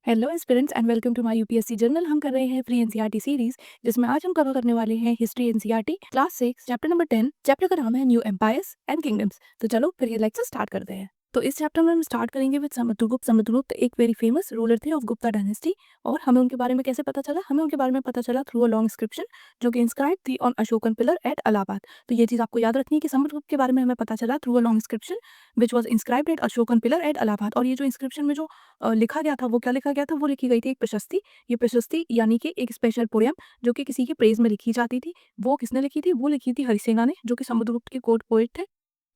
Hello aspirants and welcome to my UPSC journal. हम कर रहे हैं फ्री एनसीईआरटी सीरीज, जिसमें आज हम कवर करने वाले हैं history NCERT class 6 chapter number 10। Chapter का नाम है न्यू एम्पायर्स एंड किंगडम्स। तो चलो फिर ये लेक्चर स्टार्ट करते हैं। तो इस चैप्टर में हम स्टार्ट करेंगे विद समुद्रगुप्त। समुद्रगुप्त एक वेरी फेमस रूलर थे ऑफ गुप्ता डायनेस्टी। और हमें उनके बारे में कैसे पता चला? हमें उनके बारे में पता चला थ्रू अ लॉन्ग इंस्क्रिप्शन जो कि इंस्क्राइब थी on Ashokan pillar at Allahabad. तो ये चीज आपको याद रखनी है कि समुद्रगुप्त के बारे में हमें पता चला through a long inscription which was inscribed at Ashokan pillar at Allahabad. और ये जो इंस्क्रिप्शन में जो लिखा गया था, वो क्या लिखा गया था? वो लिखी गई थी एक प्रशस्ति। ये प्रशस्ति यानी कि एक स्पेशल पोयम जो कि किसी के प्रेज में लिखी जाती थी। वो किसने लिखी थी? वो लिखी थी हरिसेना ने, जो कि समुद्रगुप्त के कोर्ट पोएट थे।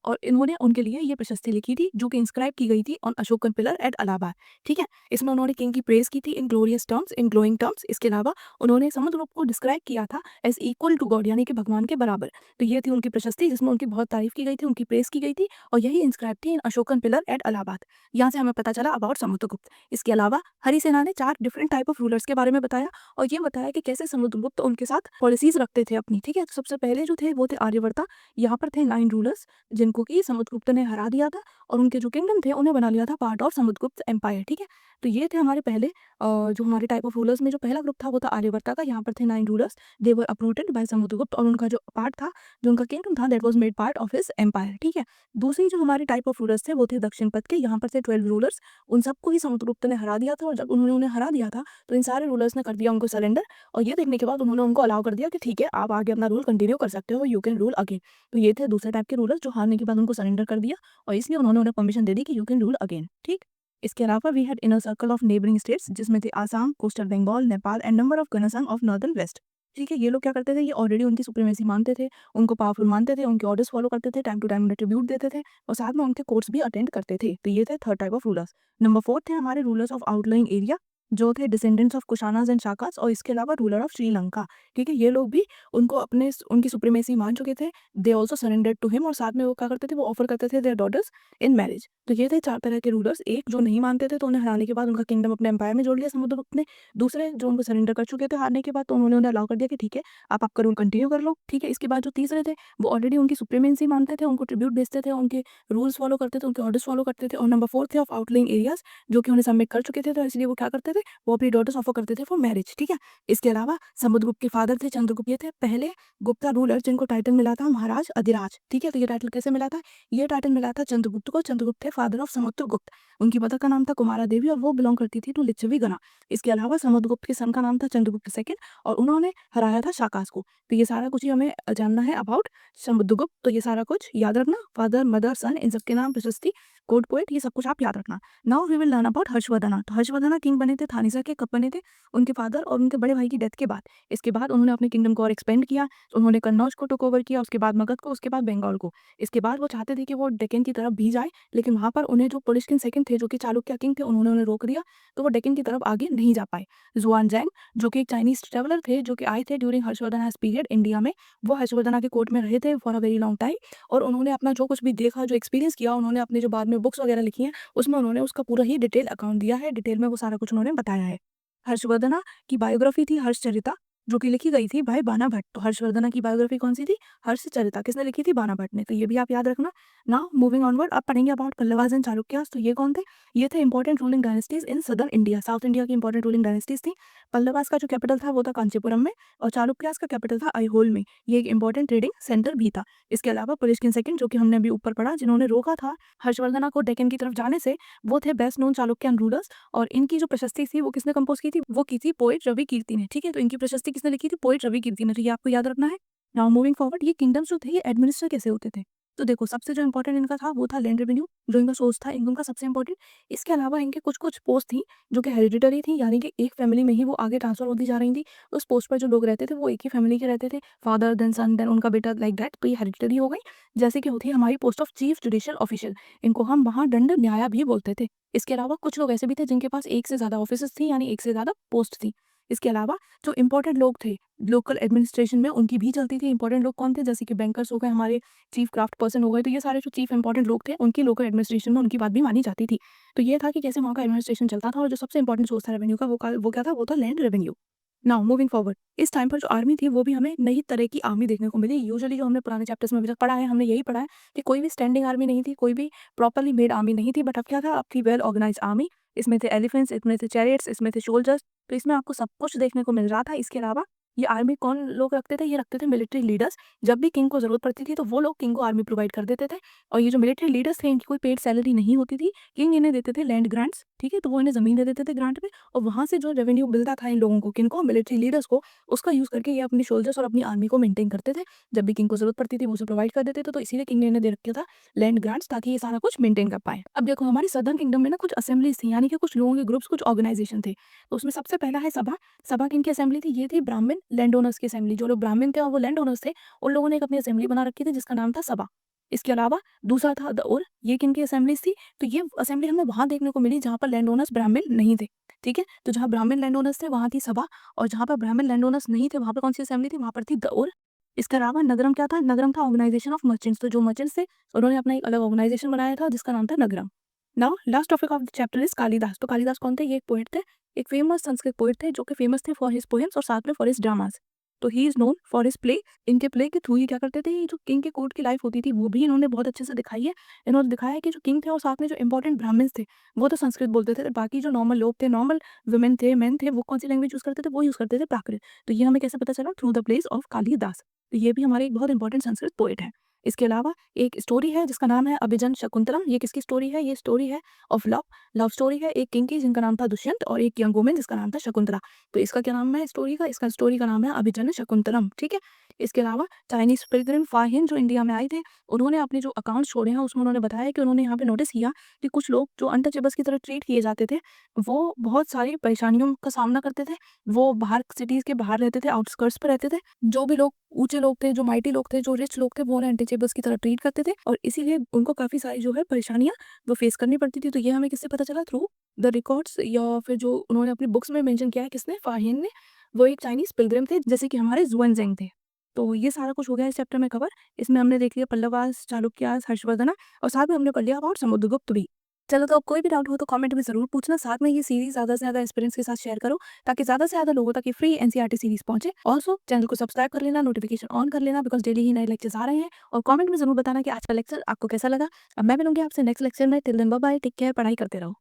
और इन्होंने उनके लिए ये प्रशस्ति लिखी थी जो कि इंस्क्राइब की गई थी on Ashokan pillar at Allahabad. ठीक है, इसमें उन्होंने किंग की प्रेज की थी in glorious terms, in glowing terms. इसके अलावा उन्होंने समुद्रगुप्त को डिस्क्राइब किया था एज इक्वल टू गॉड, यानी कि भगवान के बराबर। तो ये थी उनकी प्रशस्ति जिसमें उनकी बहुत तारीफ की गई थी, उनकी प्रेज की गई थी, और यही इंस्क्राइब थी इन अशोकन पिलर एट इलाहाबाद। यहाँ से हमें पता चला अबाउट समुद्रगुप्त। इसके अलावा हरिसेना ने 4 डिफरेंट टाइप ऑफ रूलर्स के बारे में बताया, और ये बताया कि कैसे समुद्रगुप्त उनके साथ पॉलिसीज रखते थे अपनी। ठीक है, तो सबसे पहले जो थे वो थे आर्यवर्ता। यहाँ पर थे 9 रूलर्स जिनको कि समुद्रगुप्त ने हरा दिया था, और उनके जो किंगडम थे उन्हें बना लिया था पार्ट ऑफ समुद्रगुप्त एम्पायर। ठीक है, तो ये थे हमारे पहले जो हमारे टाइप ऑफ रूलर्स में जो पहला ग्रुप था वो था आर्यवर्ता का। यहाँ पर थे 9 rulers, they were uprooted by Samudragupta, और उनका जो पार्ट था, जो उनका किंगडम था, that was made part of his empire. ठीक है, दूसरी जो हमारे टाइप ऑफ रूलर्स थे वो थे दक्षिण पथ के। यहाँ पर थे 12 रूलर्स, उन सबको ही समुद्रगुप्त ने हरा दिया था, और जब उन्होंने उन्हें हरा दिया था तो इन सारे रूलर्स ने कर दिया उनको सरेंडर। और ये देखने के बाद उन्होंने उनको अलाउ कर दिया कि ठीक है, आप आगे अपना रूल कंटिन्यू कर सकते हो, यू कैन रूल अगेन। तो ये थे दूसरे टाइप के रूलर्स जो हारने के बाद उनको सरेंडर कर दिया, और इसलिए उन्होंने उन्हें परमिशन दे दी कि यू कैन रूल अगेन। ठीक, इसके अलावा we had inner circle of neighbouring states, जिसमें थे Assam, coastal Bengal, Nepal and number of गणसंघ ऑफ नॉर्दर्न वेस्ट। ठीक है, ये लोग क्या करते थे? ये ऑलरेडी उनकी सुप्रीमेसी मानते थे, उनको पावरफुल मानते थे, उनके ऑर्डर्स फॉलो करते थे, टाइम टू टाइम ट्रिब्यूट देते थे, और साथ में उनके कोर्ट्स भी अटेंड करते थे। तो ये थे third type of rulers. Number 4 थे हमारे रूलर्स ऑफ आउटलाइंग एरिया, जो थे descendants of Kushanas and Shakas, और इसके अलावा रूलर ऑफ श्रीलंका। ठीक है, ये लोग भी उनको अपने उनकी सुप्रीमेसी मान चुके थे। They also surrendered to him, और साथ में वो क्या करते थे? वो ऑफर करते थे देयर डॉटर्स इन मैरिज। तो ये थे 4 तरह के रूलर्स। एक जो नहीं मानते थे, तो उन्हें हराने के बाद उनका किंगडम अपने एम्पायर में जोड़ लिया समुद्रगुप्त ने। दूसरे जो उनको सरेंडर कर चुके थे हारने के बाद, तो उन्होंने उन्हें अलाउ कर दिया कि ठीक है, आप आपका रूल कंटिन्यू कर लो। ठीक है, इसके बाद जो तीसरे थे वो ऑलरेडी उनकी सुप्रीमेसी मानते थे, उनको ट्रिब्यूट भेजते थे, उनके रूल्स फॉलो करते थे, उनके ऑर्डर्स फॉलो करते थे। और नंबर 4 थे ऑफ आउटलाइंग एरियाज, जो कि उन्हें सबमिट कर चुके थे, तो इसलिए वो क्या करते थे? वो अपनी डॉटर्स ऑफर करते थे फॉर मैरिज। ठीक है, इसके अलावा समुद्रगुप्त के फादर थे चंद्रगुप्त। ये थे पहले गुप्ता रूलर जिनको टाइटल मिला था महाराज अधिराज। ठीक है, तो ये टाइटल कैसे मिला था? ये टाइटल मिला था चंद्रगुप्त को। चंद्रगुप्त थे फादर ऑफ समुद्रगुप्त। उनकी मदर का नाम था कुमारा देवी, और वो बिलोंग करती थी टू लिच्छवी गणा। इसके अलावा समुद्रगुप्त के सन का नाम था चंद्रगुप्त सेकंड, और उन्होंने हराया था शाकास को। तो ये सारा कुछ ही हमें जानना है अबाउट समुद्रगुप्त। तो ये सारा कुछ याद रखना, फादर, मदर, सन, इन सबके नाम, प्रशस्ति, कोर्ट पोएट, ये सब कुछ आप याद रखना। Now we will learn about Harshavardhana. तो हर्षवर्धना किंग बने थे थानीसा के। कब बने थे? उनके फादर और उनके बड़े भाई की डेथ के बाद। इसके बाद उन्होंने अपने किंगडम को और एक्सपेंड किया। उन्होंने कन्नौज को टुक ओवर किया, उसके बाद मगध को, उसके बाद बंगाल को। इसके बाद वो चाहते थे कि वो डेक्कन की तरफ भी जाए, लेकिन वहां पर उन्हें जो पुलिस्किन सेकंड थे, जो कि चालुक्य किंग थे, उन्होंने उन्हें रोक दिया, तो वो डेक्कन की तरफ आगे नहीं जा पाए। जुआनजैंग, जो कि एक चाइनीज ट्रेवलर थे, जो कि आए थे ड्यूरिंग हर्षवर्धन पीरियड इंडिया में, वो हर्षवर्धना के कोर्ट में रहे थे for a very long time. और उन्होंने अपना जो कुछ भी देखा, जो एक्सपीरियंस किया, उन्होंने अपने जो बाद में बुक्स वगैरह लिखी हैं, उसमें उन्होंने उसका पूरा ही डिटेल अकाउंट दिया है। डिटेल में वो सारा कुछ उन्होंने बताया है। हर्षवर्धना की बायोग्राफी थी हर्षचरिता, जो कि लिखी गई थी बाय बाना भट्ट। तो हर्षवर्धना की बायोग्राफी कौन सी थी? हर्षचरिता। किसने लिखी थी? बाना भट्ट ने। तो ये भी आप याद रखना। नाउ मूविंग ऑनवर्ड, अब पढ़ेंगे अबाउट पल्लवास एंड चालुक्यास। तो ये कौन थे? ये थे important ruling dynasties in southern India, south India की इंपॉर्टेंट रूलिंग डायनेस्टीज थी। पल्लवास का जो कैपिटल था वो था कांचीपुरम में, और चालुक्यास का कैपिटल था आईहोल में। ये एक इंपॉर्टेंट ट्रेडिंग सेंटर भी था। इसके अलावा पुलिस्किन सेकंड, जो कि हमने अभी ऊपर पढ़ा, जिन्होंने रोका था हर्षवर्धना को डेक्कन की तरफ जाने से, वो थे बेस्ट नोन चालुक्यन रूलर्स। और इनकी जो प्रशस्ति थी वो किसने कंपोज की थी? वो की थी पोएट रवि कीर्ति ने। ठीक है, तो इनकी प्रशस्ति किसने लिखी थी? पोएट रवि कीर्ति ने। तो ये आपको याद रखना है। नाउ मूविंग फॉरवर्ड, ये किंगडम्स जो थे ये एडमिनिस्टर कैसे होते थे? तो देखो, सबसे जो इंपॉर्टेंट इनका था वो था लैंड रेवेन्यू, जो इनका सोर्स था इनकम का सबसे इंपॉर्टेंट। इसके अलावा इनके कुछ कुछ पोस्ट थी जो कि हेरिडिटरी थी, यानी कि एक फैमिली में ही वो आगे ट्रांसफर होती जा रही थी। उस पोस्ट पर जो लोग रहते थे वो एक ही फैमिली के रहते थे, फादर देन सन देन उनका बेटा, लाइक दैट। तो ये हेरिडिटरी हो गई। जैसे कि होती है हमारी post of chief judicial official, इनको हम वहाँ दंड न्याय भी बोलते थे। इसके अलावा कुछ लोग ऐसे भी थे जिनके पास एक से ज्यादा ऑफिस थी, यानी एक से ज्यादा पोस्ट थी। इसके अलावा जो इंपॉर्टेंट लोग थे लोकल एडमिनिस्ट्रेशन में, उनकी भी चलती थी। इंपॉर्टेंट लोग कौन थे? जैसे कि बैंकर्स हो गए, हमारे चीफ क्राफ्ट पर्सन हो गए। तो ये सारे जो चीफ इंपॉर्टेंट लोग थे, उनकी लोकल एडमिनिस्ट्रेशन में उनकी बात भी मानी जाती थी। तो ये था कि कैसे वहाँ का एडमिनिस्ट्रेशन चलता था। और जो सबसे इंपॉर्टेंट सोर्स था रेवेन्यू का, वो क्या था? वो था land revenue. Now moving forward, इस टाइम पर जो आर्मी थी वो भी हमें नई तरह की आर्मी देखने को मिली। यूजुअली जो हमने पुराने चैप्टर्स में अभी तक पढ़ा है, हमने यही पढ़ा है कि कोई भी स्टैंडिंग आर्मी नहीं थी, कोई भी प्रॉपरली मेड आर्मी नहीं थी। बट अब क्या था? अब थी वेल ऑर्गेनाइज आर्मी, इसमें थे एलिफेंट्स, इसमें थे चैरियट्स, इसमें थे सोल्जर्स। तो इसमें आपको सब कुछ देखने को मिल रहा था। इसके अलावा ये आर्मी कौन लोग रखते थे? ये रखते थे मिलिट्री लीडर्स। जब भी किंग को ज़रूरत पड़ती थी तो वो लोग किंग को आर्मी प्रोवाइड कर देते थे। और ये जो मिलिट्री लीडर्स थे इनकी कोई पेड सैलरी नहीं होती थी। किंग इन्हें देते थे लैंड ग्रांट्स, ठीक है? तो वो इन्हें ज़मीन दे देते थे ग्रांट में, और वहाँ से जो रेवेन्यू मिलता था इन लोगों को, किनको? मिलिट्री लीडर्स को, उसका यूज़ करके ये अपनी सोल्जर्स और अपनी आर्मी को मेंटेन करते थे। जब भी किंग को ज़रूरत पड़ती थी वो उसे प्रोवाइड कर देते थे। तो इसीलिए किंग ने इन्हें दे रखा था लैंड ग्रांट्स, ताकि ये सारा कुछ मेंटेन कर पाएँ। अब देखो हमारे सदर्न किंगडम में ना कुछ असेंबलीज़ थी, यानी कि कुछ लोगों के ग्रुप्स, कुछ ऑर्गेनाइजेशन थे। तो उसमें सबसे पहला है सभा। सभा किनकी असेंबली थी? ये थी ब्राह्मण लैंड ओनर्स की असेंबली। जो लोग ब्राह्मण थे और वो लैंड ओनर्स थे, उन लोगों ने एक अपनी असेंबली बना रखी थी जिसका नाम था सभा। इसके अलावा दूसरा था दौर। ये किनकी असेंबलीज़ थी? तो ये असेंबली हमें वहाँ देखने को मिली जहाँ पर लैंड ओनर्स ब्राह्मण नहीं थे, ठीक है? तो जहाँ ब्राह्मण लैंड ओनर्स थे वहाँ थी सभा, और जहाँ पर ब्राह्मण लैंड ओनर्स नहीं थे वहाँ पर कौन सी असेंबली थी? वहाँ पर थी दौर। इसके अलावा नगरम क्या था? नगरम था ऑर्गेनाइजेशन ऑफ मर्चेंट्स। तो जो मर्चेंट्स थे उन्होंने अपना एक अलग ऑर्गेनाइजेशन बनाया था जिसका नाम था Nagaram. Now last topic of the chapter is Kalidas. तो कालिदास कौन थे? ये एक पोएट थे, एक फेमस संस्कृत पोएट थे जो कि फेमस थे फॉर हिज पोएम्स और साथ में फॉर हिज ड्रामास। तो he is known for his play. इनके प्ले के थ्रू ये क्या करते थे? ये जो किंग के कोर्ट की लाइफ होती थी वो भी इन्होंने बहुत अच्छे से दिखाई है। इन्होंने दिखाया है कि जो किंग थे और साथ में जो इंपॉर्टेंट ब्राह्मण्स थे वो तो संस्कृत बोलते थे, बाकी जो नॉर्मल लोग थे, नॉर्मल वुमेन थे, मेन थे, वो कौन सी लैंग्वेज यूज करते थे? वो यूज करते थे प्राकृत। तो ये हमें कैसे पता चला? Through the place of Kalidas. तो ये भी हमारे एक बहुत इंपॉर्टेंट संस्कृत पोएट है। इसके अलावा एक स्टोरी है जिसका नाम है अभिजन शकुंतलम। ये किसकी स्टोरी है? ये स्टोरी है ऑफ लव। लव स्टोरी है एक किंग की जिनका नाम था दुष्यंत और एक यंग वुमेन जिसका नाम था शकुंतला। तो इसका क्या नाम है स्टोरी का? इसका स्टोरी का नाम है अभिजन शकुंतलम, ठीक है? इसके अलावा चाइनीज पिलग्रिम फाहिन जो इंडिया में आए थे, उन्होंने अपने जो अकाउंट छोड़े हैं उसमें उन्होंने बताया कि उन्होंने यहाँ पे नोटिस किया कि कुछ लोग जो अनटचेबल्स की तरह ट्रीट किए जाते थे वो बहुत सारी परेशानियों का सामना करते थे। वो बाहर सिटीज के बाहर रहते थे, आउटस्कर्ट्स पर रहते थे। जो भी लोग ऊंचे लोग थे, जो माइटी लोग थे, जो रिच लोग थे, वो उन्हें अनटचेबल्स की तरह ट्रीट करते थे और इसीलिए उनको काफी सारी जो है परेशानियां वो फेस करनी पड़ती थी। तो ये हमें किससे पता चला? थ्रू द रिकॉर्ड्स, या फिर जो उन्होंने अपनी बुक्स में मेंशन किया है। किसने? फाहिन ने। वो एक चाइनीज पिलग्रिम थे जैसे कि हमारे जुएनजेंग थे। तो ये सारा कुछ हो गया इस चैप्टर में कवर। इसमें हमने देख लिया पल्लवास, चालुक्यास, हर्षवर्धना, और साथ में हमने पढ़ लिया अबाउट समुद्रगुप्त भी। चलो, तो अब कोई भी डाउट हो तो कमेंट में ज़रूर पूछना। साथ में ये सीरीज ज़्यादा से ज़्यादा एक्सपीरियंस के साथ शेयर करो ताकि ज़्यादा से ज़्यादा लोगों तक ये फ्री एनसीईआरटी सीरीज पहुंचे। ऑल्सो चैनल को सब्सक्राइब कर लेना, नोटिफिकेशन ऑन कर लेना, बिकॉज डेली ही नए लेक्चर्स आ रहे हैं। और कमेंट में ज़रूर बताना कि आज का लेक्चर आपको कैसा लगा। अब मैं मिलूंगी आपसे नेक्स्ट लेक्चर में। Till then bye bye, take care, पढ़ाई करते रहो।